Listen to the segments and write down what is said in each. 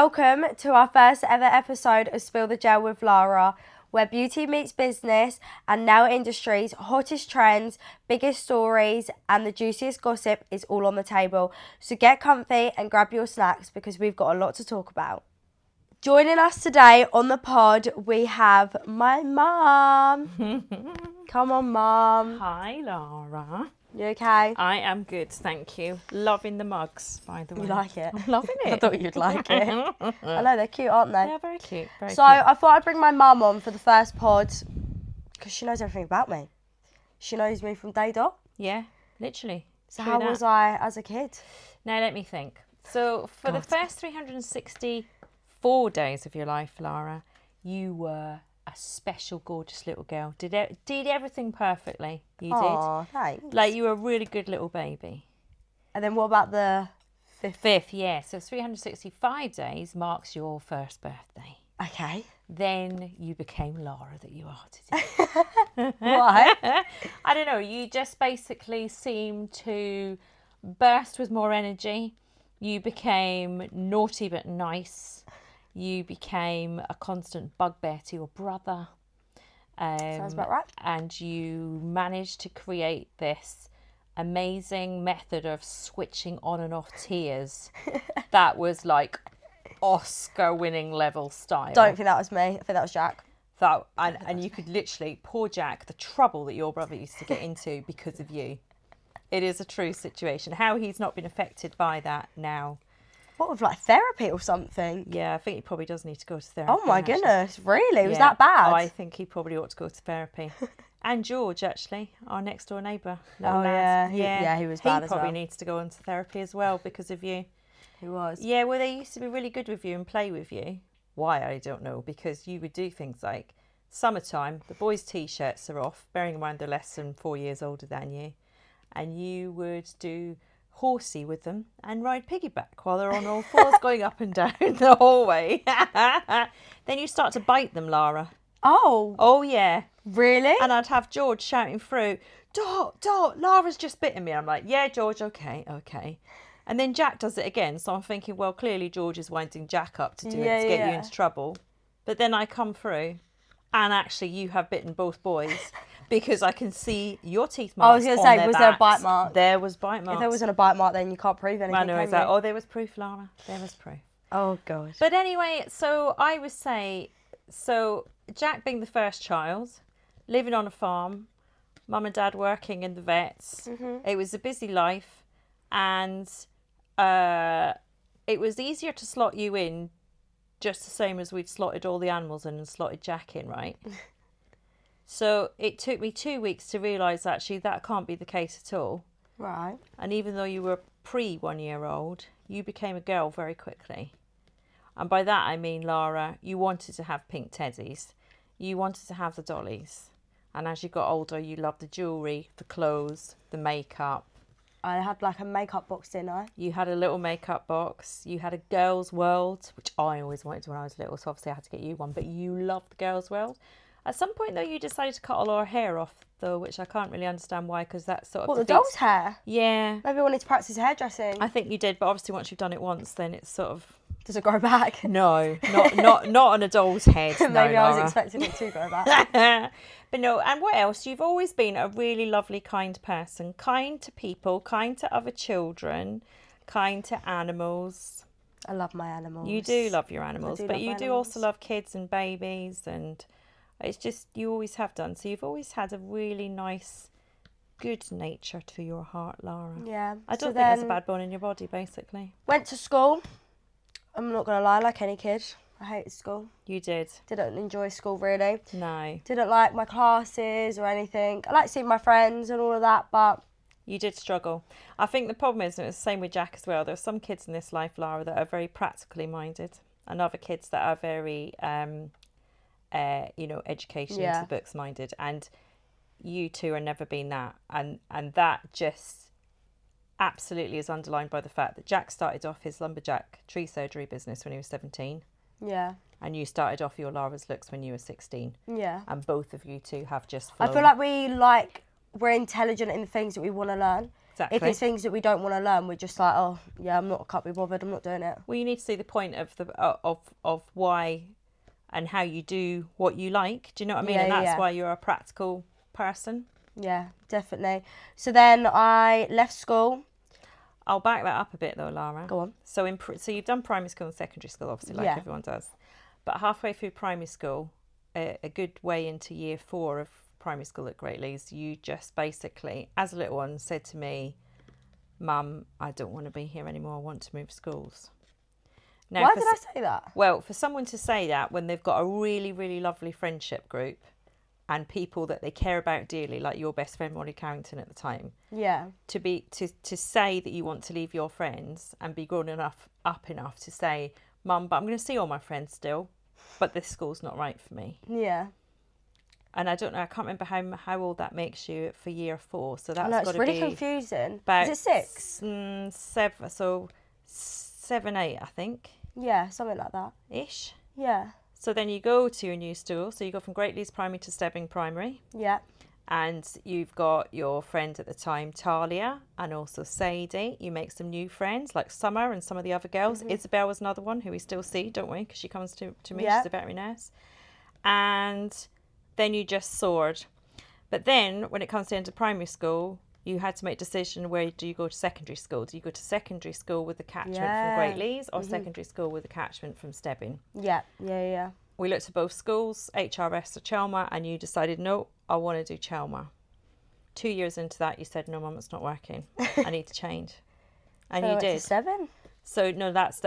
Welcome to our first ever episode of Spill the Gel with Lara, where beauty meets business and nail industry's hottest trends, biggest stories and the juiciest gossip is all on the table. So get comfy and grab your snacks because we've got a lot to talk about. Joining us today on the pod, we have my mum. Come on, Mum. Hi, Lara. You okay? I am good, thank you. Loving the mugs, by the way. You like it? I'm loving it. I thought you'd like it. I know, they're cute, aren't they? Yeah, very cute. Very So cute. I thought I'd bring my mum on for the first pod because she knows everything about me. She knows me from day dot. Yeah, literally. So True how that. was I as a kid? Now let me think. So for the first 364 days of your life, Lara, you were a special, gorgeous little girl. Did everything perfectly. You Aw, thanks. did. Like you were a really good little baby. And then what about the Fifth, yeah. So 365 days marks your first birthday. Okay. Then you became Lara that you are today. Why? I don't know. You just basically seemed to burst with more energy. You became naughty but nice. You became a constant bugbear to your brother. Sounds about right. And you managed to create this amazing method of switching on and off tears that was like Oscar-winning level style. Don't think that was me. I think that was Jack. That and you could literally, poor Jack, the trouble that your brother used to get into because of you. It is a true situation. How he's not been affected by that now. What, with like therapy or something? Yeah, I think he probably does need to go to therapy. Oh my actually. goodness, really? Was Yeah, that bad? I think he probably ought to go to therapy. And George, actually, our next door neighbour. Oh, lad. yeah. He was bad He as probably well. needs to go into therapy as well because of you. He was. Yeah, well, they used to be really good with you and play with you. Why, I don't know, because you would do things like summertime, the boys' T-shirts are off, bearing in mind they're less than 4 years older than you, and you would do horsey with them and ride piggyback while they're on all fours going up and down the hallway. Then you start to bite them, Lara. Oh, Oh, yeah. really? And I'd have George shouting through, Dot, Lara's just bitten me. I'm like, yeah, George, okay. And then Jack does it again. So I'm thinking, well, clearly George is winding Jack up to do it to get you into trouble. But then I come through and actually you have bitten both boys because I can see your teeth marks. I was going to say, was there a bite mark? There was bite marks. If there wasn't a bite mark, then you can't prove anything. I know, can exactly. you? Oh, there was proof, Lara. There was proof. Oh, God. But anyway, so I would say, so Jack being the first child, living on a farm, mum and dad working in the vets, it was a busy life, and it was easier to slot you in just the same as we'd slotted all the animals in and slotted Jack in, right? So it took me 2 weeks to realise actually that can't be the case at all. Right. And even though you were pre-1 year old, you became a girl very quickly. And by that I mean, Lara, you wanted to have pink teddies. You wanted to have the dollies. And as you got older, you loved the jewellery, the clothes, the makeup. I had like a makeup box, didn't I? You had a little makeup box. You had a girls' world, which I always wanted when I was little, so obviously I had to get you one. But you loved the girls' world. At some point, though, you decided to cut all our hair off, though, which I can't really understand why, because that sort of What, the defeats- doll's hair? Yeah, Maybe I wanted to practice hairdressing. I think you did, but obviously once you've done it once, then it's sort of... Does it grow back? No, not on a doll's head. Maybe no, I was Lara. expecting it to grow back. But no, and what else? You've always been a really lovely, kind person. Kind to people, kind to other children, kind to animals. I love my animals. You do love your animals, do but love you my do animals. also love kids and babies, and it's just, you always have done. So you've always had a really nice, good nature to your heart, Lara. Yeah. I So don't think there's a then bad bone in your body, basically. Went to school. I'm not going to lie, like any kid. I hated school. You did. Didn't enjoy school really. No. Didn't like my classes or anything. I like seeing my friends and all of that, but You did struggle. I think the problem is, and it's the same with Jack as well, there are some kids in this life, Lara, that are very practically minded, and other kids that are very, education Yeah. into the books minded. And you two are never been that. And that just absolutely is underlined by the fact that Jack started off his lumberjack tree surgery business when he was 17. yeah. And you started off your Lara's looks when you were 16. Yeah. And both of you two have just I flown. feel like we're intelligent in the things that we want to learn. Exactly. If it's things that we don't want to learn, we're just like, oh yeah, I can't be bothered. I'm not doing it. Well, you need to see the point of the of why and how you do what you like. Do you know what I mean? Yeah, And that's yeah. why you're a practical person. Yeah, definitely. So then I left school. I'll back that up a bit though, Lara. Go on. So so you've done primary school and secondary school, obviously, like Yeah. everyone does. But halfway through primary school, a good way into year 4 of primary school at Great Leys, you just basically, as a little one, said to me, Mum, I don't want to be here anymore. I want to move schools. Now, Why did I say that? Well, for someone to say that when they've got a really, really lovely friendship group and people that they care about dearly, like your best friend Molly Carrington at the time, Yeah. to say that you want to leave your friends and be grown up enough to say, Mum, but I'm going to see all my friends still, but this school's not right for me. Yeah. And I don't know, I can't remember how old that makes you for year 4. So that's No, got it's to really be confusing. about Is it 6? 7, so 7, 8, I think, Yeah, something like that. ish. Yeah. So then you go to your new school. So you go from Great Leys Primary to Stebbing Primary. Yeah. And you've got your friend at the time, Talia, and also Sadie. You make some new friends like Summer and some of the other girls. Isabel was another one who we still see, don't we? Because she comes to me. Yeah. She's a veterinary nurse. And then you just soared. But then when it comes to the end of primary school, you had to make a decision, where do you go to secondary school? Do you go to secondary school with the catchment from Great Leys or secondary school with the catchment from Stebbing? Yeah. Yeah. We looked at both schools, HRS or Chelmer, and you decided, no, I want to do Chelmer. 2 years into that, you said, no, Mum, it's not working. I need to change. And So I you went to did. 7? So, no, that's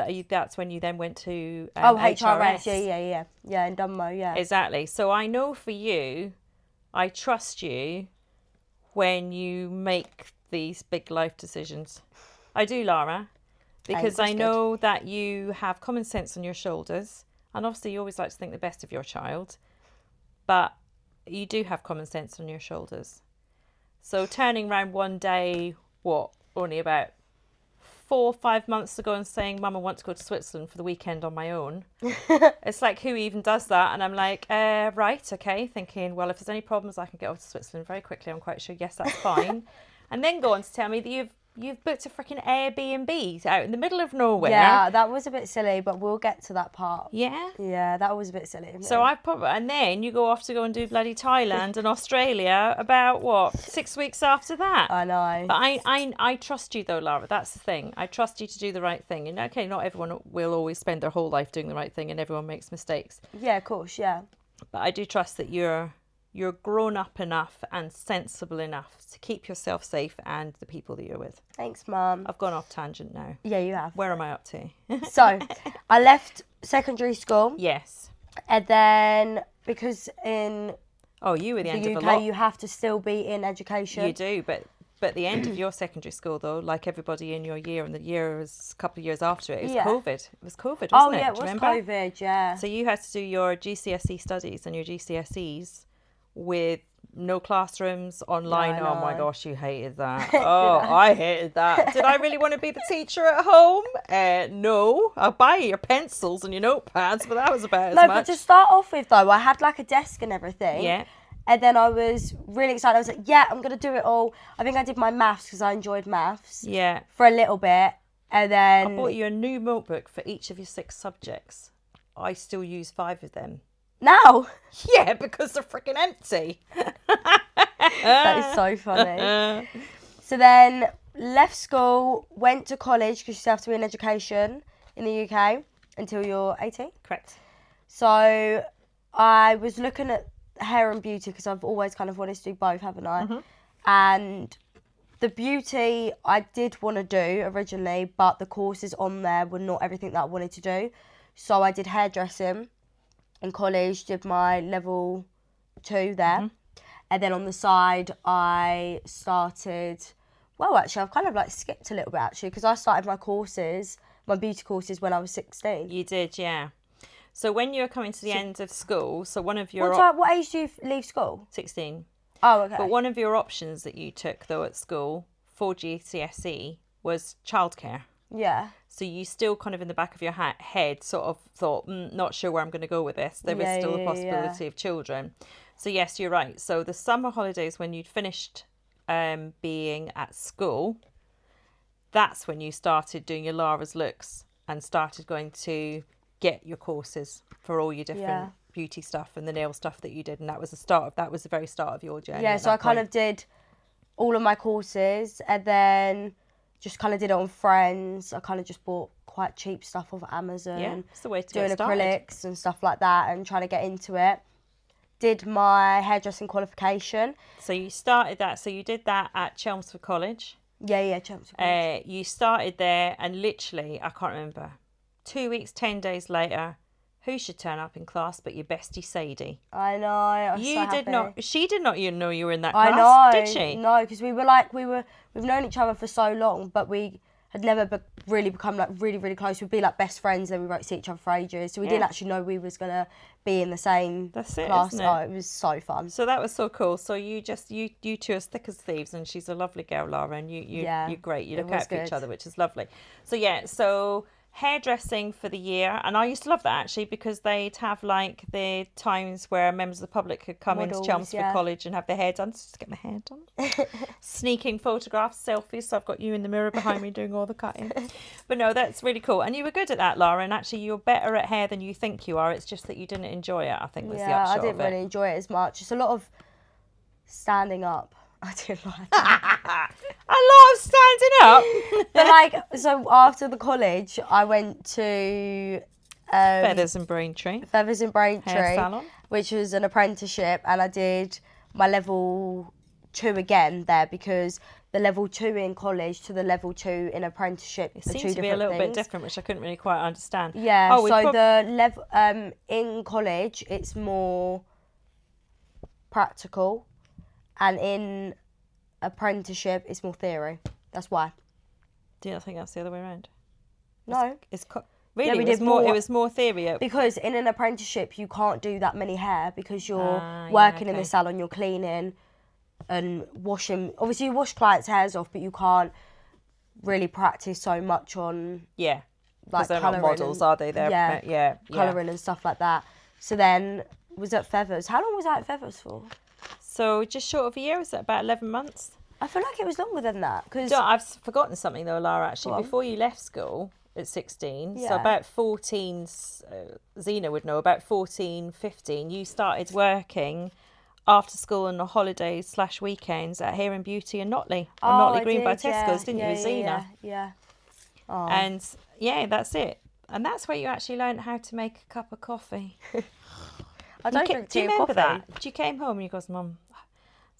when you then went to HRS. Yeah, in Dunmo, yeah. Exactly. So I know for you, I trust you when you make these big life decisions. I do, Lara, because that's I know that you have common sense on your shoulders. And obviously you always like to think the best of your child, but you do have common sense on your shoulders. So turning around one day, only about 4 or 5 months ago and saying, Mum, I want to go to Switzerland for the weekend on my own. It's like, who even does that? And I'm like, right, okay. Thinking, well, if there's any problems, I can get off to Switzerland very quickly. I'm quite sure, yes, that's fine. And then go on to tell me that you've booked a freaking Airbnb out in the middle of nowhere. Yeah, that was a bit silly, but we'll get to that part. Yeah. Yeah, that was a bit silly. So and then you go off to go and do bloody Thailand and Australia about 6 weeks after that. I know. But I trust you though, Lara. That's the thing. I trust you to do the right thing. And okay, not everyone will always spend their whole life doing the right thing, and everyone makes mistakes. Yeah, of course, yeah. But I do trust that you're grown up enough and sensible enough to keep yourself safe and the people that you're with. Thanks, Mum. I've gone off tangent now. Yeah, you have. Where am I up to? So, I left secondary school, Yes. and then because in Oh, you were the end the of a UK lot. you have to still be in education. You do, but the end of your secondary school, though, like everybody in your year, and the years, a couple of years after it, it was Yeah. COVID. It was COVID, wasn't Oh it? yeah, it Do you was remember? COVID. Yeah. So you had to do your GCSE studies and your GCSEs with no classrooms online. Yeah, I Oh my know. gosh, you hated that. Oh, I hated that. Did I really want to be the teacher at home? No. I'll buy you your pencils and your notepads, but that was about as No, much. but to start off with though, I had like a desk and everything. Yeah. And then I was really excited. I was like, yeah, I'm gonna do it all. I think I did my maths because I enjoyed maths Yeah. for a little bit, and then I bought you a new notebook for each of your 6 subjects. I still use 5 of them. now Yeah, because they're freaking empty. that is so funny. So then left school, went to college because you still have to be in education in the UK until you're 18. Correct. So I was looking at hair and beauty because I've always kind of wanted to do both, haven't I? Mm-hmm. And the beauty I did want to do originally, but the courses on there were not everything that I wanted to do. So I did hairdressing in college, did my level 2 there. Mm-hmm. And then on the side, I started, well, actually, I've kind of like skipped a little bit actually, because I started my courses, my beauty courses when I was 16. You did, yeah. So when you were coming to the end of school, so one of your... What age do you leave school? 16. Oh, okay. But one of your options that you took, though, at school for GCSE was childcare. Yeah. So you still kind of in the back of your head sort of thought, not sure where I'm going to go with this. There is still a possibility of children. So yes, you're right. So the summer holidays when you'd finished being at school, that's when you started doing your Lara's looks and started going to get your courses for all your different beauty stuff and the nail stuff that you did. And that was the very start of your journey. Yeah, so I kind of did all of my courses and then just kind of did it on Friends. I kind of just bought quite cheap stuff off Amazon. Yeah, it's the way to doing get started. acrylics and stuff like that and trying to get into it. Did my hairdressing qualification. So you started that. So you did that at Chelmsford College. Yeah, Chelmsford College. You started there and literally, I can't remember, 2 weeks, 10 days later, who should turn up in class but your bestie Sadie? I know. I was so happy. She did not even know you were in that class, I know. did she? No, because we've known each other for so long, but we had never really become like really, really close. We'd be like best friends, then we won't see each other for ages. So we didn't actually know we was gonna be in the same class. Isn't it? Oh, it was so fun. So that was so cool. So you two as thick as thieves, and she's a lovely girl, Lara, and you're great. You look out for each other, which is lovely. So hairdressing for the year, and I used to love that actually because they'd have like the times where members of the public could come into Chelmsford College and have their hair done. Just get my hair done. Sneaking photographs, selfies. So I've got you in the mirror behind me doing all the cutting. But no, that's really cool. And you were good at that, Lara. And actually, you're better at hair than you think you are. It's just that you didn't enjoy it. I think was the upshot of it. I didn't really enjoy it as much. It's a lot of standing up. I didn't like that. A lot of standing up. But like, so after the college, I went to Feathers and Braintree. Hair salon. Which was an apprenticeship, and I did my level 2 again there because the level 2 in college to the level 2 in apprenticeship it seems to be a little bit different, which I couldn't really quite understand. Yeah, the level in college it's more practical, and in apprenticeship it's more theory. That's why. Do you not think that's the other way around? No. Really, it was more theory. Because in an apprenticeship you can't do that many hair because you're working in the salon, you're cleaning and washing. Obviously you wash clients' hairs off, but you can't really practice so much on because they're not models, are they? They're colouring and stuff like that. So then was at Feathers. How long was I at Feathers for? So just short of a year. Was it about 11 months? I feel like it was longer than that. Cause I've forgotten something though, Lara. Actually, before you left school at 16, so about 14, Zena would know, about 14, 15, you started working after school on the holidays / weekends at Hair and Beauty in Notley, on Notley Green by Tesco's, didn't you, Zena? Yeah. Oh. And that's it. And that's where you actually learned how to make a cup of coffee. I don't drink tea or coffee. Do you remember that? You came home and you goes, Mum,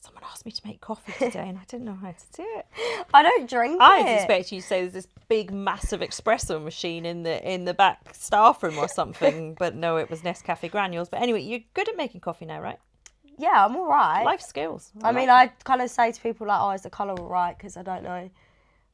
someone asked me to make coffee today and I didn't know how to do it. I don't drink it. I was expecting you to say there's this big, massive espresso machine in the back staff room or something, but no, it was Nescafe granules. But anyway, you're good at making coffee now, right? Yeah, I'm all right. Life skills. I mean, I kind of say to people like, oh, is the colour all right? Because I don't know.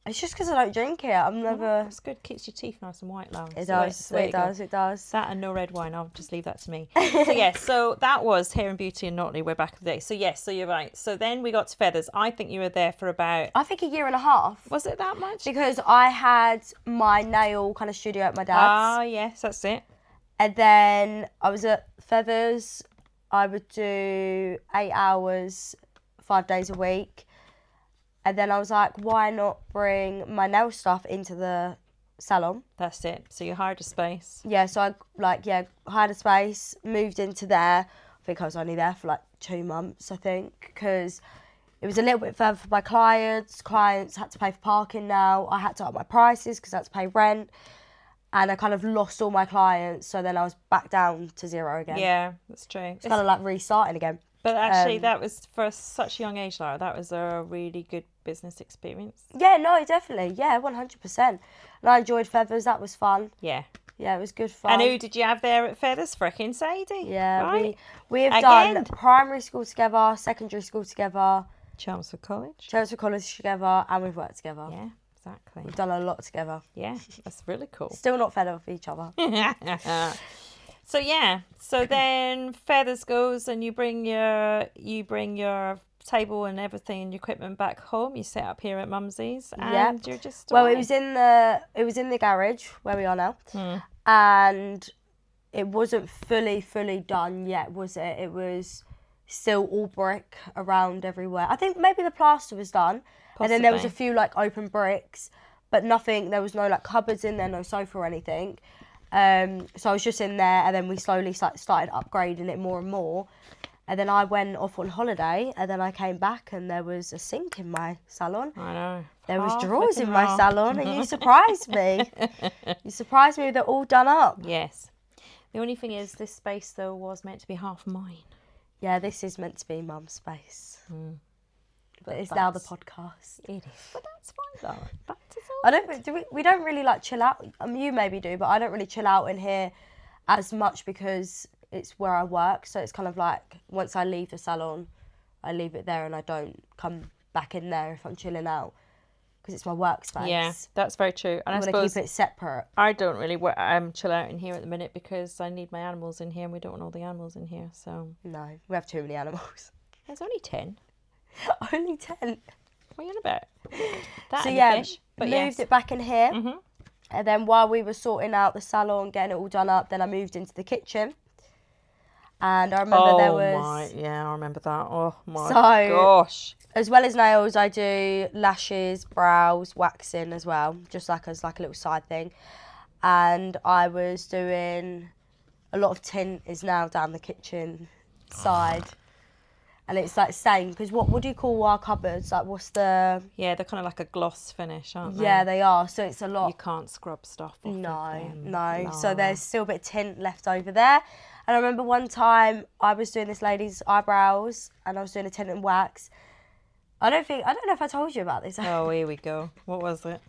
It's just because I don't drink it. I'm never... It's good. Keeps your teeth nice and white, Lara. It does. That and no red wine. I'll just leave that to me. So, yes. So, that was Hair and Beauty in Notley way back in the day. So, yes. So, you're right. So, then we got to Feathers. I think you were there for about... I think a year and a half. Was it that much? Because I had my nail kind of studio at my dad's. Ah, yes. That's it. And then I was at Feathers. I would do 8 hours, 5 days a week. And then I was like, why not bring my nail stuff into the salon? That's it. So you hired a space. Yeah, so I hired a space, moved into there. I think I was only there for like 2 months, I think, because it was a little bit further for my clients. Clients had to pay for parking now. I had to up my prices because I had to pay rent. And I kind of lost all my clients. So then I was back down to 0 again. Yeah, that's true. It's kind of like restarting again. But actually, that was, for such a young age, Lara, that was a really good business experience. Yeah, no, definitely. Yeah, 100%. And I enjoyed Feathers. That was fun. Yeah. Yeah, it was good fun. And who did you have there at Feathers? Frickin' Sadie. Yeah, right? we have done primary school together, secondary school together. Chelmsford College. Chelmsford College together, and we've worked together. Yeah, exactly. We've done a lot together. Yeah, that's really cool. Still not fed up with each other. So then Feathers goes and you bring your table and everything and your equipment back home. You set up here at Mumsy's and you're just it was in the garage where we are now, and it wasn't fully done yet, was it? It was still all brick around everywhere. I think maybe the plaster was done, and then there was a Possibly. few like open bricks, but nothing. There was no like cupboards in there, no sofa or anything. So I was just in there, and then we slowly started upgrading it more and more. And then I went off on holiday, and then I came back, and there was a sink in my salon. I know. There was Half drawers in looking my round. salon, and you surprised me. You surprised me. They're all done up. Yes. The only thing is, this space though was meant to be half mine. Yeah, this is meant to be Mum's space, but it's now the podcast. It is, but that's fine though. That's I don't. We don't really like chill out. You maybe do, but I don't really chill out in here as much because it's where I work. So it's kind of like once I leave the salon, I leave it there and I don't come back in there if I'm chilling out because it's my workspace. Yeah, that's very true. And I I want to suppose keep it separate. I don't really chill out in here at the minute because I need my animals in here, and we don't want all the animals in here. So No, we have too many animals. there's only 10. Only 10. What are you on about? That So and yeah, the fish. But moved it back in here. Mhm. And then while we were sorting out the salon, getting it all done up, then I moved into the kitchen. And I remember there was, I remember that. Oh my So- gosh. as well as nails, I do lashes, brows, waxing as well, just like as like a little side thing. And I was doing a lot of tint is now down the kitchen side. And it's like same, because what do you call our cupboards? Like what's the, Yeah, they're kind of like a gloss finish, aren't they? yeah, they are. So it's a lot. You can't scrub stuff off. No, of them. no. So there's still a bit of tint left over there. And I remember one time I was doing this lady's eyebrows and I was doing a tint and wax. I don't know if I told you about this. Oh, here we go. What was it?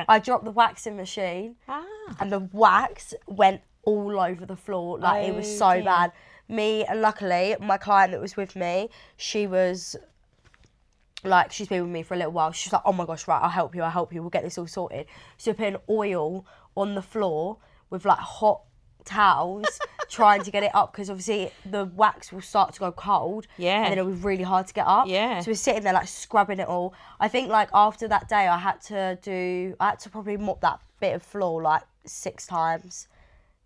I dropped the waxing machine Ah. and the wax went all over the floor. Like it was Oh, so dear. bad. Me, and luckily my client that was with me, she was like, she's been with me for a little while. She's like, oh my gosh, right, I'll help you, we'll get this all sorted. So we're putting oil on the floor with like hot towels trying to get it up because obviously the wax will start to go cold. Yeah. And then it'll be really hard to get up. Yeah. So we're sitting there like scrubbing it all. I think like after that day I had to probably mop that bit of floor like 6 times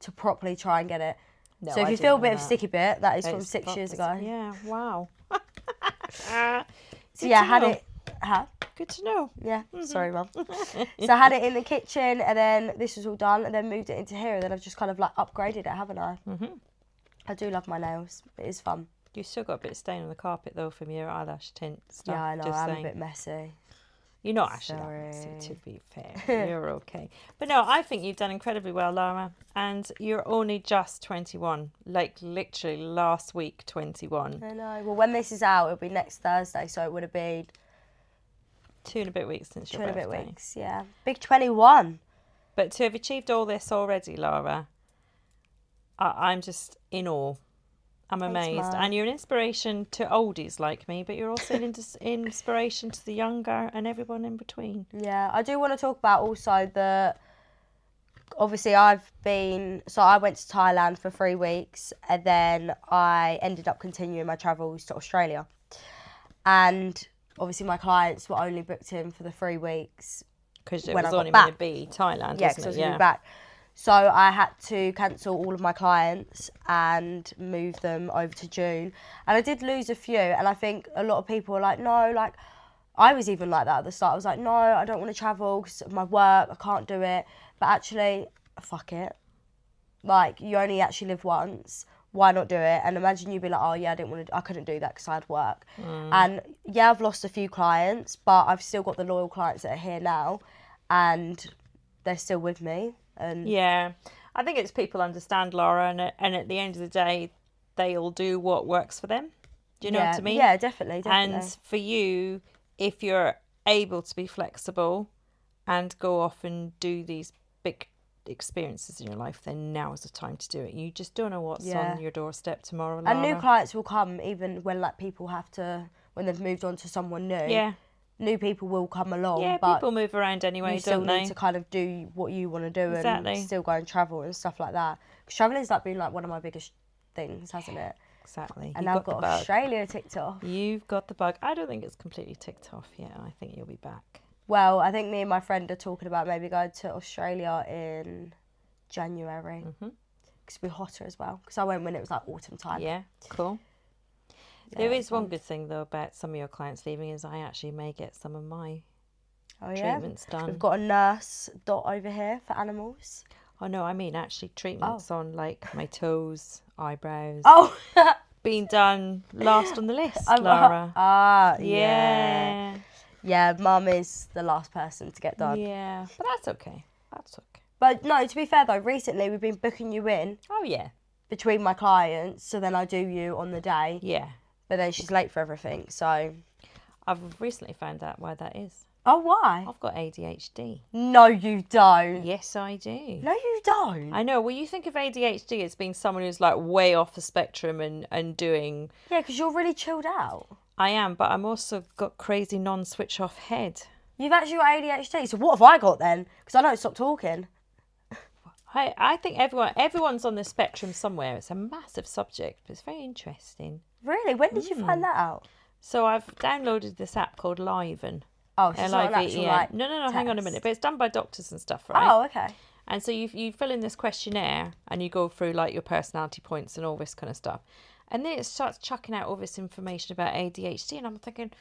to properly try and get it. No, So if I you didn't feel a know bit of that. sticky bit, that is from It's 6 years proper- ago. Yeah, wow. So yeah, I to had know. it. Huh? Good to know. Yeah, sorry, Mum. So I had it in the kitchen, and then this was all done, and then moved it into here, and then I've just kind of like upgraded it, haven't I? I do love my nails. It is fun. You still got a bit of stain on the carpet though from your eyelash tint stuff. Yeah, I know. Just I'm saying. a bit messy. You're not actually that messy, Sorry. to be fair. You're okay. But no, I think you've done incredibly well, Lara. And you're only just 21. Like literally last week, 21. I know. Well, when this is out, it'll be next Thursday, so it would have been 2 and a bit weeks since 2 your and a bit birthday. weeks. Yeah, big 21. But to have achieved all this already, Lara, I'm just in awe. I'm Thanks, amazed. Mum. And you're an inspiration to oldies like me, but you're also an inspiration to the younger and everyone in between. Yeah, I do want to talk about also that. Obviously, I went to Thailand for 3 weeks, and then I ended up continuing my travels to Australia. And obviously, my clients were only booked in for the 3 weeks. Because it When was I got only going to back. be Thailand, Yeah, because wasn't I was it? going to be back. So I had to cancel all of my clients and move them over to June. And I did lose a few, and I think a lot of people were like, no, like, I was even like that at the start. I was like, no, I don't want to travel because of my work, I can't do it. But actually, fuck it. Like, you only actually live once. Why not do it? And imagine you'd be like, oh yeah, I couldn't do that because I had work. And yeah, I've lost a few clients, but I've still got the loyal clients that are here now, and they're still with me. And Yeah. I think it's people understand, Laura, and at the end of the day, they'll do what works for them. Do you know yeah, what I mean? Yeah, definitely. And for you, if you're able to be flexible and go off and do these big experiences in your life, then now is the time to do it. You just don't know what's Yeah. on your doorstep tomorrow, Lara. And new clients will come even when like people have to, when they've moved on to someone new. Yeah. New people will come along, Yeah, but people move around anyway, you still don't they? need to kind of do what you want to do Exactly. and still go and travel and stuff like that. Because traveling's like been like one of my biggest things, hasn't it? Exactly. And You've I've the got bug. Australia ticked off. You've got the bug. I don't think it's completely ticked off yet. I think you'll be back. Well, I think me and my friend are talking about maybe going to Australia in January. Because it'll be hotter as well. Because I went when it was like autumn time. Yeah, cool. There Yeah, is one good thing though about some of your clients leaving is I actually may get some of my Oh yeah. treatments done. We've got a nurse dot over here for animals. Oh no, I mean actually treatments on like my toes, eyebrows. Oh. Been done last on the list, I'm- Lara. Yeah. Yeah, Mum is the last person to get done. Yeah, but that's okay. That's okay. But no, to be fair though, recently we've been booking you in Oh yeah. between my clients, so then I do you on the day. Yeah. But then she's late for everything, so. I've recently found out why that is. Oh, why? I've got ADHD. No, you don't. Yes, I do. No, you don't. I know. Well, you think of ADHD as being someone who's like way off the spectrum and doing. Yeah, because you're really chilled out. I am, but I'm also got crazy non-switch off head. You've actually got ADHD, so what have I got then? Because I don't stop talking. I think everyone's on the spectrum somewhere. It's a massive subject, but it's very interesting. Really? When did you find that out? So I've downloaded this app called Liven. Oh, so it's not an actual, Liven. like, No, hang on a test. minute. But it's done by doctors and stuff, right? Oh, okay. And so you fill in this questionnaire and you go through like your personality points and all this kind of stuff. And then it starts chucking out all this information about ADHD. And I'm thinking,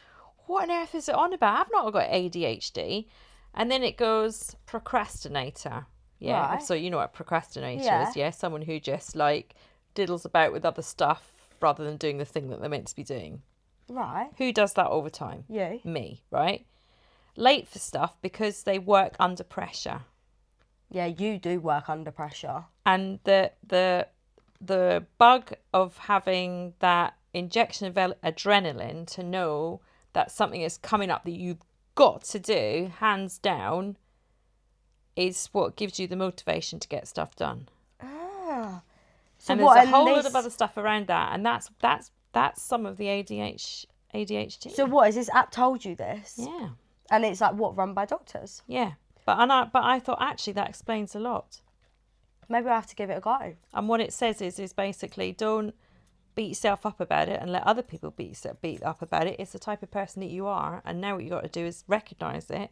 what on earth is it on about? I've not got ADHD. And then it goes procrastinator. Yeah. Right. So you know what procrastinator Yeah. is, yeah? Someone who just like diddles about with other stuff rather than doing the thing that they're meant to be doing. Right. Who does that all the time? You. Me, right? Late for stuff because they work under pressure. Yeah, you do work under pressure. And the bug of having that injection of adrenaline to know that something is coming up that you've got to do, hands down, is what gives you the motivation to get stuff done. Ah. So And what? there's a And whole this, lot of other stuff around that, and that's some of the ADHD. So what? Has this app told you this? Yeah, And it's like what, run by doctors? yeah. But I thought actually that explains a lot. Maybe I have to give it a go. And what it says is basically don't beat yourself up about it and let other people beat up about it. It's the type of person that you are, and now what you got to do is recognise it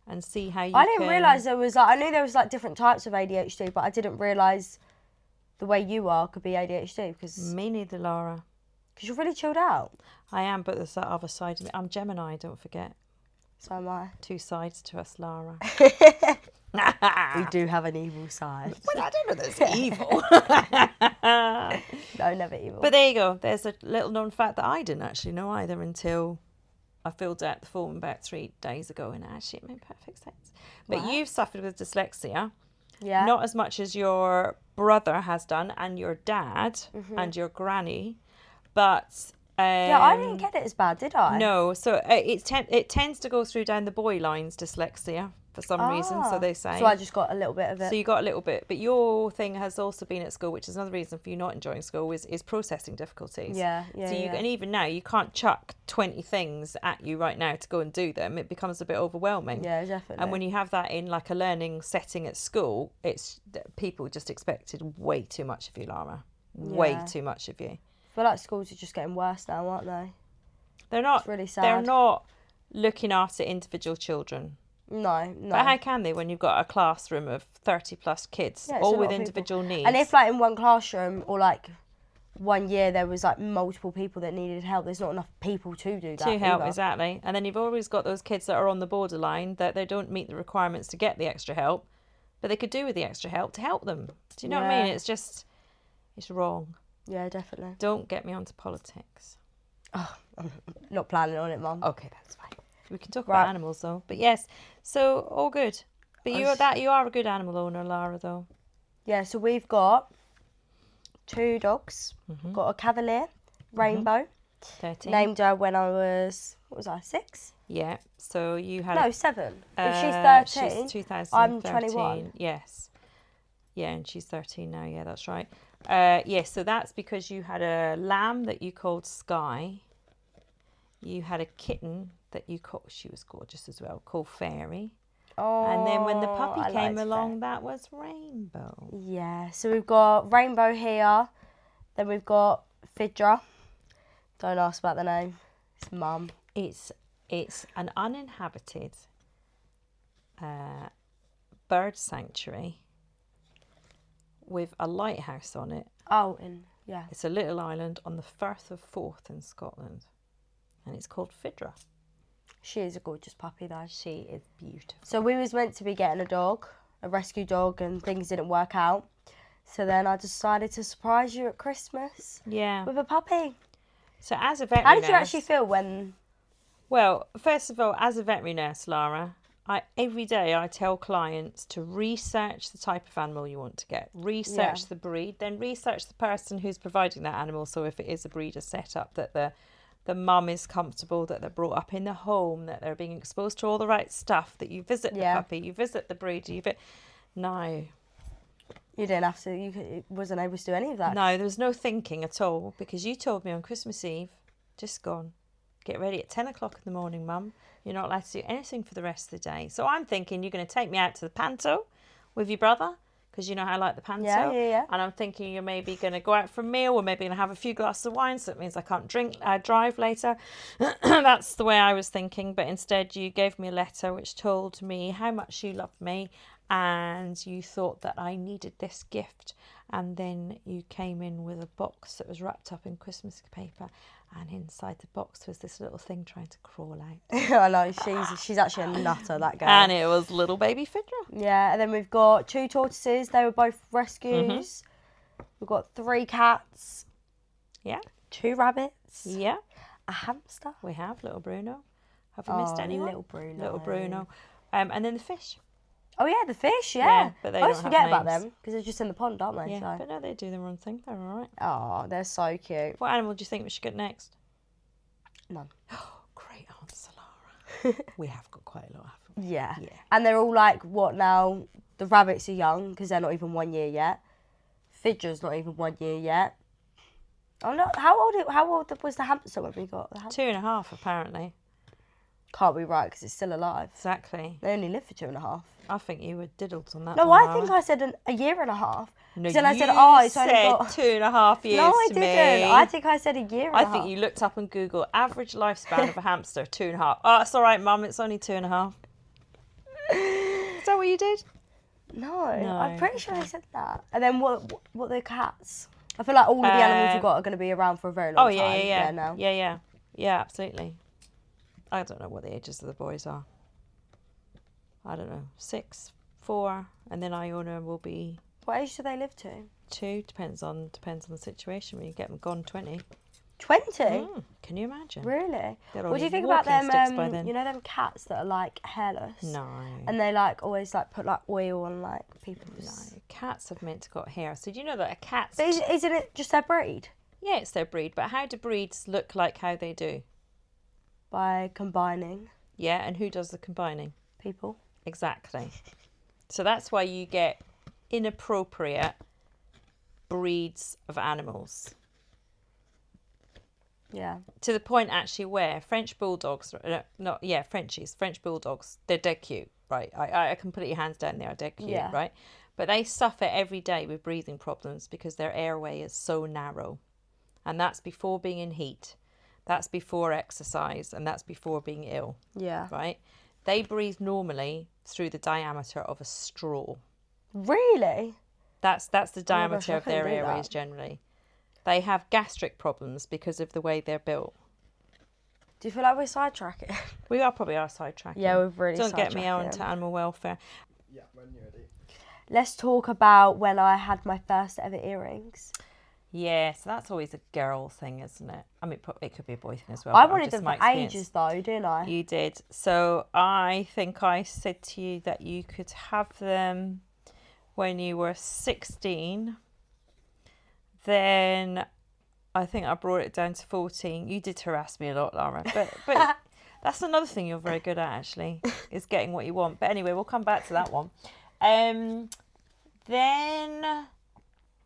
and see how you. I didn't realise there was like, I knew there was like different types of ADHD, but I didn't realise the way you are could be ADHD because Me neither, Laura. you're really chilled out. I am, but there's that other side of me. I'm Gemini, don't forget. So am I. Two sides to us, Lara. We do have an evil side. Well, I don't know that's evil. No, never evil. But there you go. There's a little known fact that I didn't actually know either until I filled out the form about 3 days ago, and actually it made perfect sense. But Wow. you've suffered with dyslexia, yeah. not as much as your brother has done, and your dad, and your granny, but Yeah, I didn't get it as bad, did I? no. So it tends to go through down the boy lines, dyslexia, for some reason. So they say. So I just got a little bit of it. So you got a little bit, but your thing has also been at school, which is another reason for you not enjoying school, is processing difficulties. Yeah. So and even now you can't chuck 20 things at you right now to go and do them. It becomes a bit overwhelming. Yeah, definitely. And when you have that in like a learning setting at school, people just expected way too much of you, Lara. Way Yeah. too much of you. I feel like schools are just getting worse now, aren't they? They're not. It's really They're sad. not looking after individual children. No. But how can they when you've got a classroom of 30 plus kids, Yeah, it's a all lot with of people. individual needs? And if like in one classroom or like one year there was like multiple people that needed help, there's not enough people to do that. to help, either. exactly. And then you've always got those kids that are on the borderline that they don't meet the requirements to get the extra help, but they could do with the extra help to help them. Do you know what I mean? Yeah. It's wrong. Yeah, definitely. Don't get me onto politics. I'm not planning on it, Mum. Okay, that's fine. We can talk Right. about animals though. But yes, so all good. But you are a good animal owner, Lara, though. Yeah, so we've got 2 dogs. Mm-hmm. Got a Cavalier, Rainbow. 13. Named her when I was, 6? Yeah. So you had No, 7. If she's She's 13, 2013. I'm 21. Yes. Yeah, and she's 13 now. Yeah, that's right. Yes, so that's because you had a lamb that you called Sky. You had a kitten that you called, she was gorgeous as well, called Fairy. Oh, And then when the puppy I came liked along, that was Rainbow. Yeah, so we've got Rainbow here. Then we've got Fidra. Don't ask about the name. It's Mum. It's an uninhabited bird sanctuary with a lighthouse on it. Oh, in Yeah. It's a little island on the Firth of Forth in Scotland. And it's called Fidra. She is a gorgeous puppy, though. She is beautiful. So we was meant to be getting a dog, a rescue dog, and things didn't work out. So then I decided to surprise you at Christmas Yeah. with a puppy. So as a veterinary How did you actually feel when... Well, first of all, as a veterinary nurse, Lara, every day I tell clients to research the type of animal you want to get, research the breed, then research the person who's providing that animal. So if it is a breeder setup, that the mum is comfortable, that they're brought up in the home, that they're being exposed to all the right stuff, that you visit the puppy, you visit the breeder, No. You didn't have to, you wasn't able to do any of that. No, there was no thinking at all, because you told me on Christmas Eve, just gone. Get ready at 10 o'clock in the morning, Mum. You're not allowed to do anything for the rest of the day. So I'm thinking you're going to take me out to the panto with your brother, because you know how I like the panto. Yeah. And I'm thinking you're maybe going to go out for a meal, or maybe going to have a few glasses of wine, so it means I can't drive later. That's the way I was thinking. But instead you gave me a letter which told me how much you loved me, and you thought that I needed this gift. And then you came in with a box that was wrapped up in Christmas paper, and inside the box was this little thing trying to crawl out. I know, she's actually a nutter, that girl. And it was little baby Fidra. Yeah, and then we've got 2 tortoises. They were both rescues. We've got 3 cats. Yeah. 2 rabbits. Yeah. A hamster. We have little Bruno. Have we missed anyone? Little Bruno. Little Bruno. And then the fish. Oh yeah, the fish. Yeah, Yeah, but they I always don't have forget about names. them because they're just in the pond, aren't they? Yeah, So. but no, they do their own thing. They're all right. Oh, they're so cute. What animal do you think we should get next? None. Great answer, Lara. We have got quite a lot, haven't we? Yeah. Yeah. And they're all like, what now? The rabbits are young because they're not even 1 year yet. Fidra's not even 1 year yet. Oh no! How old was the hamster when we got the hamster? 2.5 apparently. Can't be right because it's still alive. Exactly. They only live for 2.5. I think you were diddled on that No, one, I think Lara. I said a year and a half. No, then I you said, oh, it's only said got 2.5 years No, I to didn't. me. I think I said a year and a I half. think you looked up on Google average lifespan of a hamster 2.5. Oh, it's all right, Mum. It's only 2.5. Is that what you did? No, No. I'm pretty sure I said that. And then what the cats? I feel like all of the animals we've got are going to be around for a very long Oh time. yeah. Now. Yeah, absolutely. I don't know what the ages of the boys are. I don't know, 6, 4, and then Iona will be What age do they live to? 2. Depends on the situation. When you get them gone 20. 20? Can you imagine? Really? They're What do you on think about walking them? sticks by then. You know them cats that are like hairless. No. And they like always like put like oil on like people's. No, cats have meant to got hair. So do you know that a cat's... But isn't it just their breed? Yeah, it's their breed. But how do breeds look like how they do? By combining Yeah, and who does the combining? people. Exactly. So that's why you get inappropriate breeds of animals. Yeah. To the point actually where French bulldogs, French bulldogs, they're dead cute, right? I can put it your hands down, they are dead cute, Yeah. right? But they suffer every day with breathing problems because their airway is so narrow. And that's before being in heat. That's before exercise, and that's before being ill, Yeah. right? They breathe normally through the diameter of a straw. Really? That's the Oh my gosh, diameter I of their couldn't do airways that. generally. They have gastric problems because of the way they're built. Do you feel like we're sidetracking? We are probably our sidetracking. Yeah, we've really Don't get me out sidetracked into it. animal welfare. Yeah, when you're ready. Let's talk about when I had my first ever earrings. Yeah, so that's always a girl thing, isn't it? I mean, it could be a boy thing as well. I but wanted just them my for experience. ages though, didn't I? You did. So I think I said to you that you could have them when you were 16. Then I think I brought it down to 14. You did harass me a lot, Lara. But that's another thing you're very good at, actually, is getting what you want. But anyway, we'll come back to that one. Then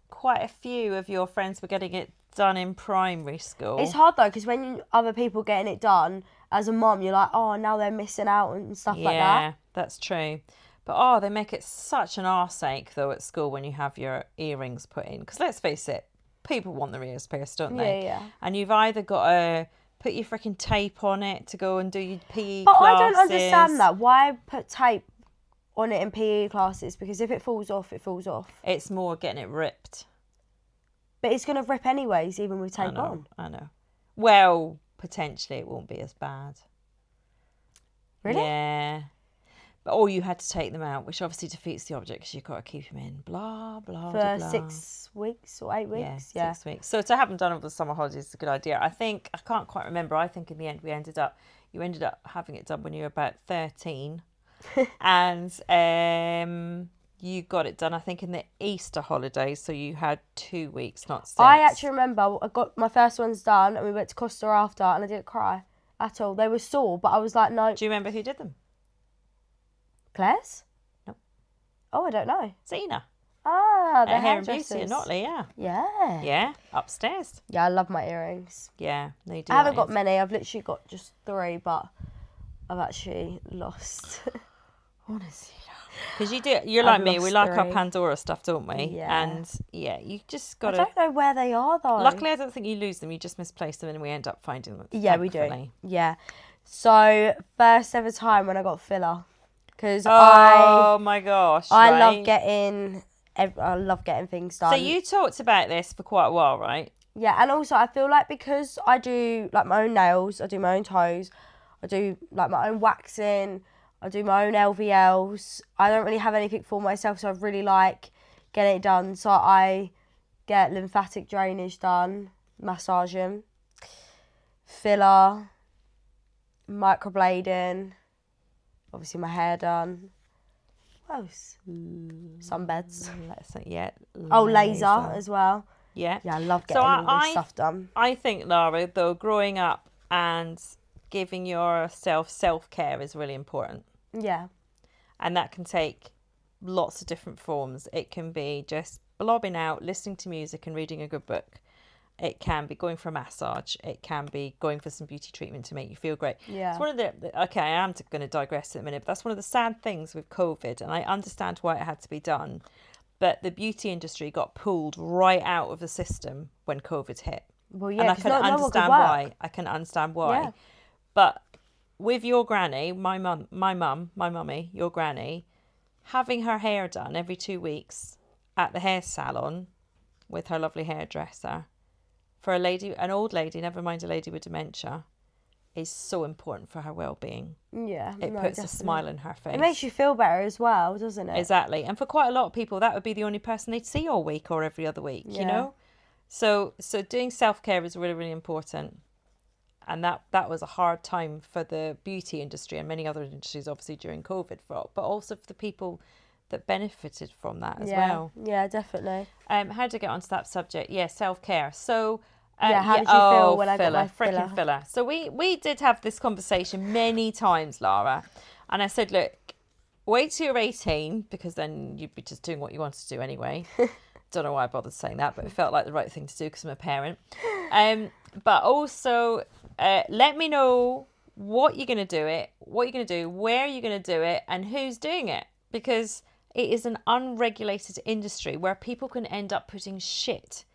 quite a few of your friends were getting it done in primary school. It's hard though, because when other people getting it done, as a mum, you're like, oh, now they're missing out and stuff like that. Yeah, that's true. But they make it such an arseache though at school when you have your earrings put in. Because let's face it, people want their ears pierced, don't they? Yeah. And you've either got to put your freaking tape on it to go and do your PE But classes. I don't understand that. Why put tape on it in PE classes? Because if it falls off, it falls off. It's more getting it ripped. But it's going to rip anyways, even with tape on. I know. Well, potentially it won't be as bad. Really? Yeah. But or you had to take them out, which obviously defeats the object because you've got to keep them in. Blah, blah, For blah. 6 weeks or 8 weeks? Yeah, 6 weeks. So to have them done over the summer holidays is a good idea. I can't quite remember. I think in the end you ended up having it done when you were about 13. And you got it done, I think, in the Easter holidays. So you had 2 weeks, not 6. I actually remember I got my first ones done and we went to Costa after and I didn't cry at all. They were sore, but I was like, no. Do you remember who did them? Claire's? No. Oh, I don't know. Zena. Ah, the Hair and hairdressers. Beauty in Otley, yeah. Yeah. Yeah, upstairs. Yeah, I love my earrings. Yeah, they do. I haven't got many. I've literally got just 3, but I've actually lost. Honestly, because you're I've like me. We lost like our 3. Pandora stuff, don't we? Yeah. And yeah, you just I got to. don't know where they are though. Luckily, I don't think you lose them. You just misplace them, and we end up finding them. Yeah, we do. thankfully. Yeah. So first ever time when I got filler, because Oh my gosh! I right? love getting things done. So you talked about this for quite a while, right? Yeah, and also I feel like because I do like my own nails, I do my own toes, I do like my own waxing, I do my own LVLs. I don't really have anything for myself, so I really like getting it done. So I get lymphatic drainage done, massaging, filler, microblading, obviously my hair done. What else? Sunbeds. Yeah. Oh, laser as well. Yeah. Yeah, I love getting all this stuff done. I think, Lara, though, growing up and giving yourself self-care is really important. Yeah. And that can take lots of different forms. It can be just blobbing out, listening to music and reading a good book. It can be going for a massage. It can be going for some beauty treatment to make you feel great. Yeah. It's one of okay, I am going to digress in a minute, but that's one of the sad things with COVID, and I understand why it had to be done. But the beauty industry got pulled right out of the system when COVID hit. Well, yeah, and I 'cause can no one could understand work. why. I can understand why. Yeah. But with your granny, my mummy, your granny, having her hair done every 2 weeks at the hair salon with her lovely hairdresser, for an old lady, never mind a lady with dementia, is so important for her well-being. Yeah. It no, puts definitely. a smile on her face. It makes you feel better as well, doesn't it? Exactly. And for quite a lot of people, that would be the only person they'd see all week or every other week, you Yeah. know? So doing self-care is really, really important. And that was a hard time for the beauty industry and many other industries, obviously, during COVID, but also for the people that benefited from that as well. Yeah, definitely. How to get onto that subject? Yeah, self-care. So How did you feel when I got my freaking filler? So we did have this conversation many times, Lara, and I said, look, wait till you're 18 because then you'd be just doing what you wanted to do anyway. Don't know why I bothered saying that, but it felt like the right thing to do because I'm a parent. But also, let me know what you're going to do it, what you're going to do, where you're going to do it, and who's doing it, because it is an unregulated industry where people can end up putting shit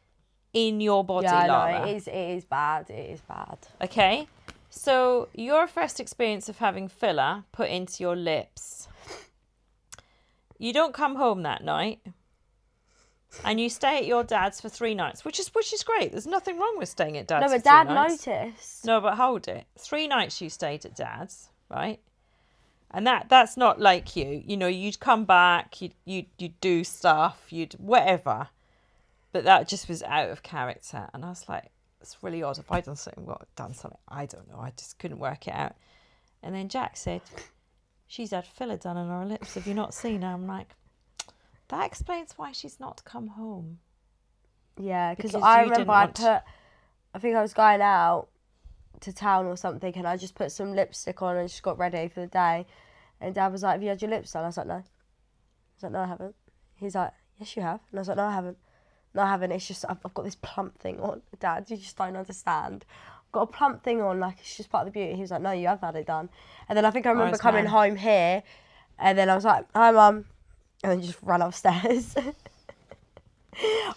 in your body, Lara. No, it is bad. It is bad. Okay, so your first experience of having filler put into your lips, you don't come home that night, and you stay at your dad's for 3 nights, which is great. There's nothing wrong with staying at dad's. No, for but 3 Dad nights. noticed. No, but hold it. 3 nights you stayed at dad's, right? And that's not like you. You know, you'd come back, you'd do stuff, you'd whatever. But that just was out of character. And I was like, it's really odd. If I'd done something, I don't know. I just couldn't work it out. And then Jack said, she's had filler done on her lips. Have you not seen her? I'm like, that explains why she's not come home. Yeah, because Because I you remember I think I was going out to town or something and I just put some lipstick on and just got ready for the day. And Dad was like, have you had your lips done? I was like, no. I was like, no, I haven't. He's like, yes, you have. And I was like, no, I haven't. No, I haven't. It's just, I've got this plump thing on. Dad, you just don't understand. I've got a plump thing on, like, it's just part of the beauty. He was like, no, you have had it done. And then I think I remember coming home here and then I was like, hi, Mum. And then just ran upstairs.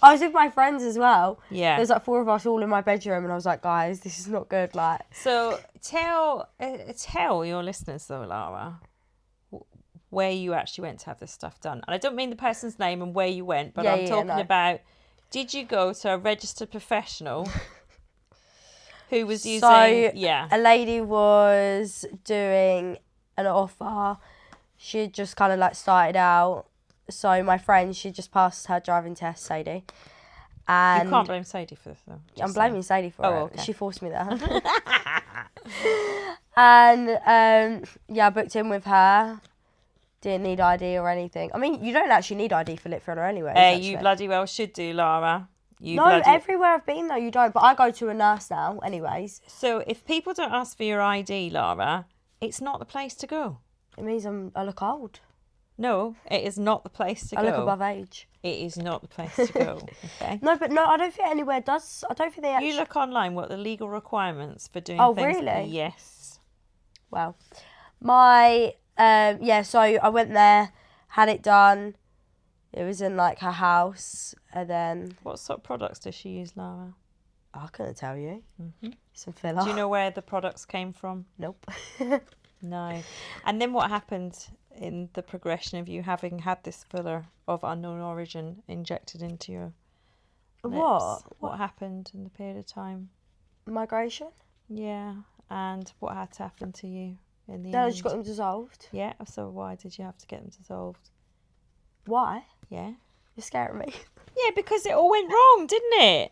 I was with my friends as well. Yeah. There's like 4 of us all in my bedroom and I was like, guys, this is not good. Like, So tell your listeners though, Lara, where you actually went to have this stuff done. And I don't mean the person's name and where you went, but I'm talking about Did you go to a registered professional who was using... So yeah. a lady was doing an offer. She had just kind of like started out. So my friend, she just passed her driving test, Sadie. And You can't blame Sadie for this, though. I'm blaming Sadie for it. okay. She forced me there. And I booked in with her. Didn't need ID or anything. I mean, you don't actually need ID for lip filler anyway. You bloody well should do, Lara. Everywhere I've been though, you don't. But I go to a nurse now, anyways. So if people don't ask for your ID, Lara, it's not the place to go. It means I look old. No, it is not the place to go. I look above age. It is not the place to go. Okay. No, I don't think anywhere does. I don't think they actually... You look online what the legal requirements for doing Oh, things. really? Yes. Well, my so I went there, had it done. It was in like her house, and then What sort of products does she use, Lara? I couldn't tell you. Mm-hmm. Some filler. Do you know where the products came from? Nope. No. And then what happened in the progression of you having had this filler of unknown origin injected into your lips? What happened in the period of time? Migration? Yeah. And what had to happen to you in the Then I end? just got them dissolved. Yeah. So why did you have to get them dissolved? Why? Yeah. You're scaring me. Yeah, because it all went wrong, didn't it?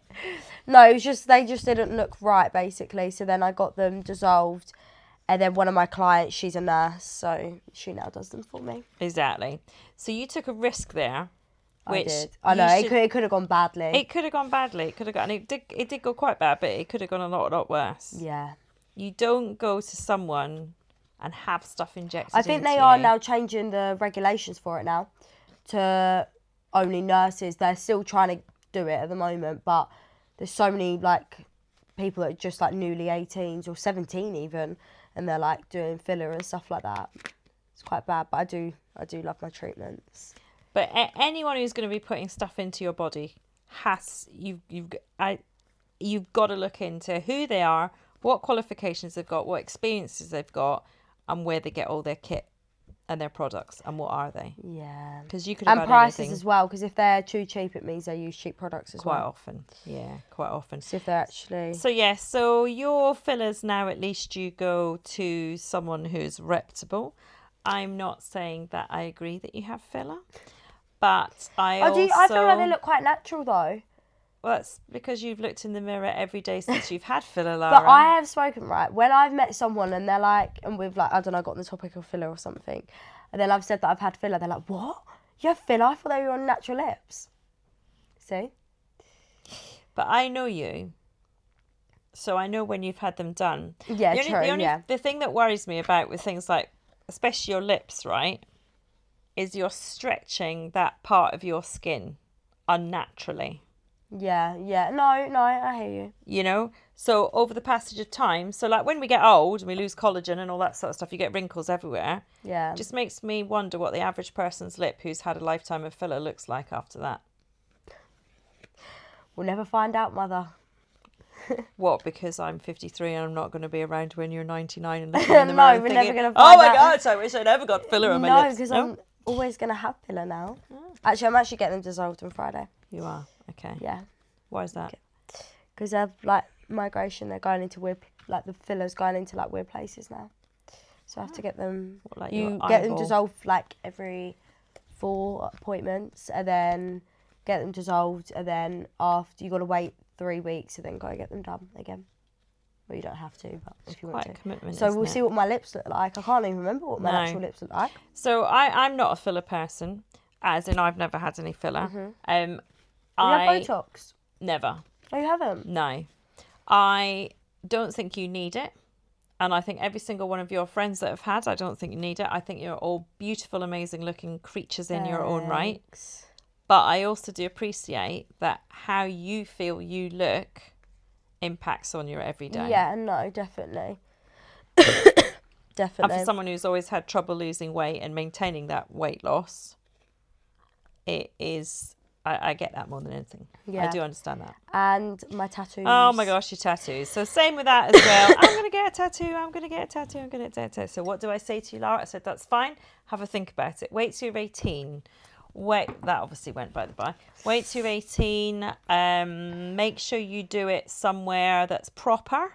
No, it was just they just didn't look right, basically. So then I got them dissolved, and then one of my clients, she's a nurse, so she now does them for me. Exactly. So you took a risk there. Which I did. I know it could have gone badly. It could have gone badly. It could have gone. It did go quite bad, but it could have gone a lot worse. Yeah. You don't go to someone and have stuff injected. I think into they are now changing the regulations for it now to only nurses. They're still trying to do it at the moment, but there's so many like people that are just like newly 18s or 17 even, and they're like doing filler and stuff like that. It's quite bad, but I do love my treatments. But anyone who's going to be putting stuff into your body you've got to look into who they are, what qualifications they've got, what experiences they've got, and where they get all their kit and their products, and what are they? Yeah. Because you could have and had prices anything. as well, because if they're too cheap, it means they use cheap products as Quite well. often. Yeah, quite often. So if they're actually... So yes, so your fillers now, at least you go to someone who's reputable. I'm not saying that I agree that you have filler, but I I feel like they look quite natural though. Well, that's because you've looked in the mirror every day since you've had filler, Lara. But I have spoken, right, when I've met someone and they're like, and we've like, I don't know, got on the topic of filler or something, and then I've said that I've had filler, they're like, what? You have filler? I thought they were on natural lips. See? But I know you, so I know when you've had them done. Yeah, The thing that worries me about with things like, especially your lips, right, is you're stretching that part of your skin unnaturally. Yeah. No, I hear you. You know, so over the passage of time, so like when we get old and we lose collagen and all that sort of stuff, you get wrinkles everywhere. Yeah. It just makes me wonder what the average person's lip who's had a lifetime of filler looks like after that. We'll never find out, mother. What, because I'm 53 and I'm not going to be around when you're 99 and looking in the No, mirror and we're thinking, never gonna oh find my out." God, I wish I'd ever got filler on my No, lips. because I'm always going to have filler now. Actually, I'm actually getting them dissolved on Friday. You are? Okay. Yeah. Why is that? Because they've like migration, they're going into weird, like the fillers going into like weird places now. So I have to get them. What, like You your get them eyeball? dissolved like every 4 appointments, and then get them dissolved, and then after you got to wait 3 weeks, and then go get them done again. Well, you don't have to, but if you want Quite to. a commitment. So isn't we'll it? see what my lips look like. I can't even remember what my No. actual lips look like. So I'm not a filler person, as in I've never had any filler. You I have Botox? never. Oh, you haven't? No. I don't think you need it. And I think every single one of your friends that have had, I don't think you need it. I think you're all beautiful, amazing looking creatures in your own right. Thanks. But I also do appreciate that how you feel you look impacts on your everyday. Yeah, no, definitely. And Definitely. for someone who's always had trouble losing weight and maintaining that weight loss, it is... I get that more than anything. Yeah. I do understand that. And my tattoos. Oh my gosh, your tattoos. So same with that as well. I'm going to get a tattoo. I'm going to get a tattoo. I'm going to get a tattoo. So what do I say to you, Lara? I said, that's fine. Have a think about it. Wait till you're 18. that obviously went by the by. Wait to 18. Make sure you do it somewhere that's proper,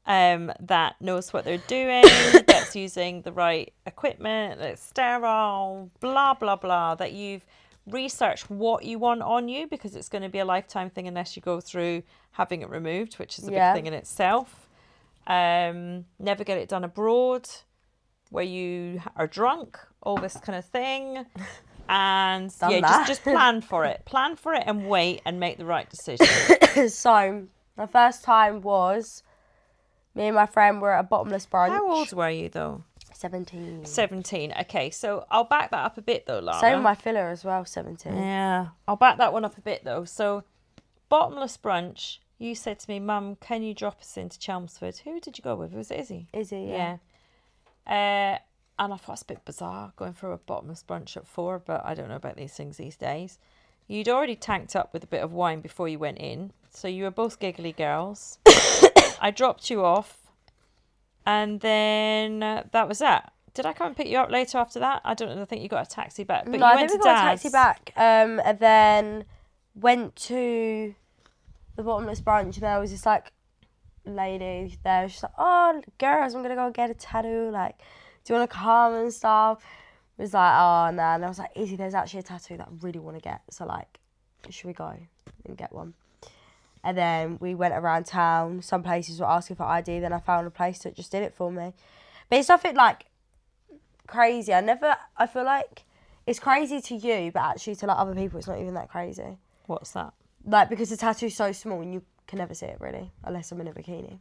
that knows what they're doing, that's using the right equipment, that's sterile, blah, blah, blah, that you've researched what you want on you, because it's going to be a lifetime thing unless you go through having it removed, which is a big thing in itself. Never get it done abroad where you are drunk, all this kind of thing. And just plan for it and wait and make the right decision. So the first time was me and my friend were at a bottomless brunch. How old were you though? 17. 17. Okay, so I'll back that up a bit though, Lara. Same with my filler as well, 17. Yeah, I'll back that one up a bit though. So bottomless brunch, you said to me, Mum, can you drop us into Chelmsford? Who did you go with? Was it Izzy? Izzy, yeah. And I thought it's a bit bizarre going for a bottomless brunch at 4, but I don't know about these things these days. You'd already tanked up with a bit of wine before you went in, so you were both giggly girls. I dropped you off, and then that was that. Did I come and pick you up later after that? I don't know. I think you got a taxi back. But No, you I went think to we got Dad's. a taxi back, and then went to the bottomless brunch. There was this like lady there. She's like, "Oh, girls, I'm gonna go get a tattoo. Like, do you want to come and stuff?" It was like, "Oh, no." And I was like, "Izzy, there's actually a tattoo that I really want to get. So like, should we go and get one?" And then we went around town. Some places were asking for ID. Then I found a place that just did it for me. But it's nothing like crazy. I feel like it's crazy to you, but actually to like other people, it's not even that crazy. What's that? Like, because the tattoo's so small and you can never see it really, unless I'm in a bikini.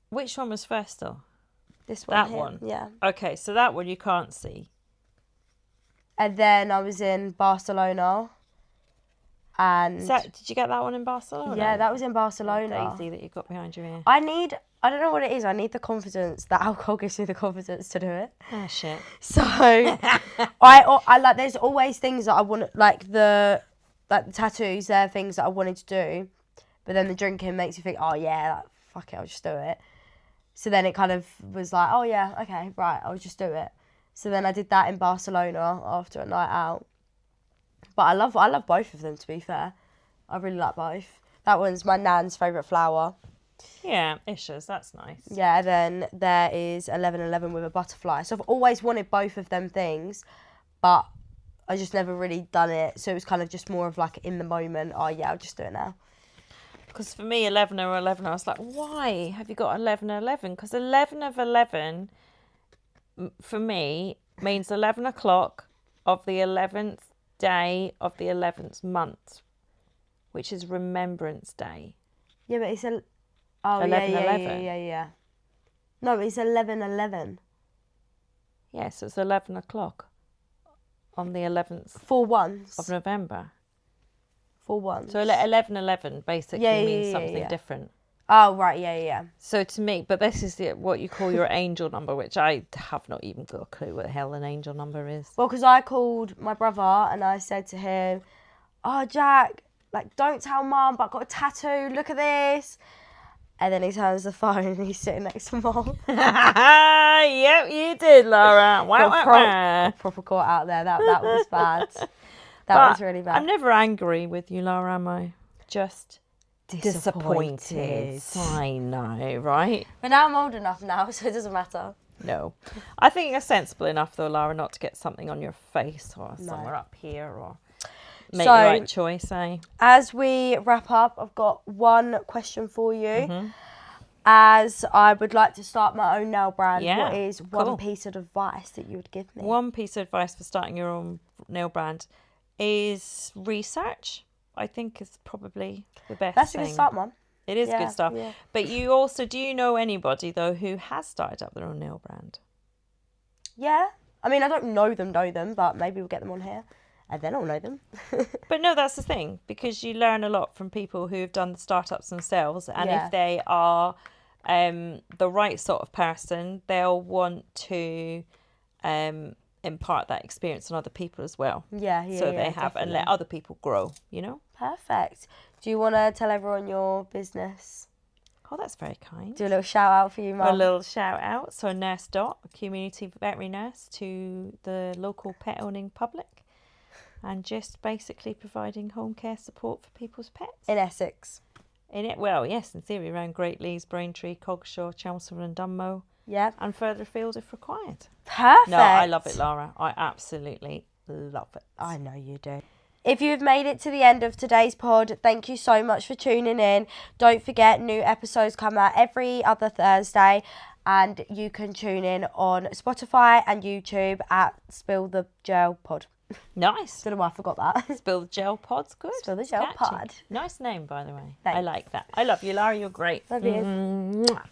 Which one was first though? This one. That here, one? yeah. Okay, so that one you can't see. And then I was in Barcelona. And Did you get that one in Barcelona? yeah, that was in Barcelona. Daisy that you've got behind your ear. I don't know what it is. I need the confidence. The alcohol gives me the confidence to do it. Oh shit. So I like. There's always things that I want. Like the tattoos. They're things that I wanted to do, but then the drinking makes you think, oh yeah, like, fuck it, I'll just do it. So then it kind of was like, oh yeah, okay, right, I'll just do it. So then I did that in Barcelona after a night out. But I love both of them, to be fair. I really like both. That one's my nan's favourite flower. Yeah, Isha's, that's nice. Yeah, and then there is 1111 with a butterfly. So I've always wanted both of them things, but I just never really done it. So it was kind of just more of like in the moment, oh yeah, I'll just do it now. Because for me, 11 or 11, I was like, why have you got 11 or 11? Because 11 of 11, for me, means 11 o'clock of the 11th day of the 11th month, which is Remembrance Day. Yeah, but it's 11, 11. yeah. No, it's 11:11. Yeah, so it's 11 o'clock on the 11th 4 ones. of November. 4 ones. So 11:11 basically means something different. Oh, right, yeah. So to me, but this is what you call your angel number, which I have not even got a clue what the hell an angel number is. Well, because I called my brother and I said to him, oh, Jack, like, don't tell Mum, but I've got a tattoo, look at this. And then he turns the phone and he's sitting next to Mum. Yep, you did, Laura. Wow. Proper caught out there. That was bad. That was really bad. I'm never angry with you, Laura, am I? Just disappointed. I know, right? But now I'm old enough now, so it doesn't matter. No. I think you're sensible enough, though, Laura, not to get something on your face or somewhere up here or make the right choice, eh? As we wrap up, I've got one question for you. Mm-hmm. As I would like to start my own nail brand, what is one piece of advice that you would give me? One piece of advice for starting your own nail brand is research. I think is probably the best That's thing. a good start, Mum. It is good stuff. Yeah. But you also, do you know anybody, though, who has started up their own nail brand? Yeah. I mean, I don't know them, but maybe we'll get them on here and then I'll know them. But no, that's the thing, because you learn a lot from people who have done the startups themselves. And if they are the right sort of person, they'll want to impart that experience on other people as well. Yeah, so they have, and let other people grow, you know? Perfect. Do you want to tell everyone your business? Oh, that's very kind. Do a little shout out for you, A Mum. little shout out. So Nurse Dot, a community veterinary nurse to the local pet owning public, and just basically providing home care support for people's pets. In Essex. In it, well, yes, in theory around Great Leys, Braintree, Coggeshall, Chelmsford and Dunmow, Yep. and further afield if required. Perfect. No, I love it, Lara. I absolutely love it. I know you do. If you've made it to the end of today's pod, thank you so much for tuning in. Don't forget, new episodes come out every other Thursday, and you can tune in on Spotify and YouTube at Spill the Gel Pod. Nice. Don't know why I forgot that. Spill the Gel Pod's good. Spill the Gel Catchy. Pod. Nice name, by the way. I Thanks. like that. I love you, Lara. You're great. Love you. Mwah.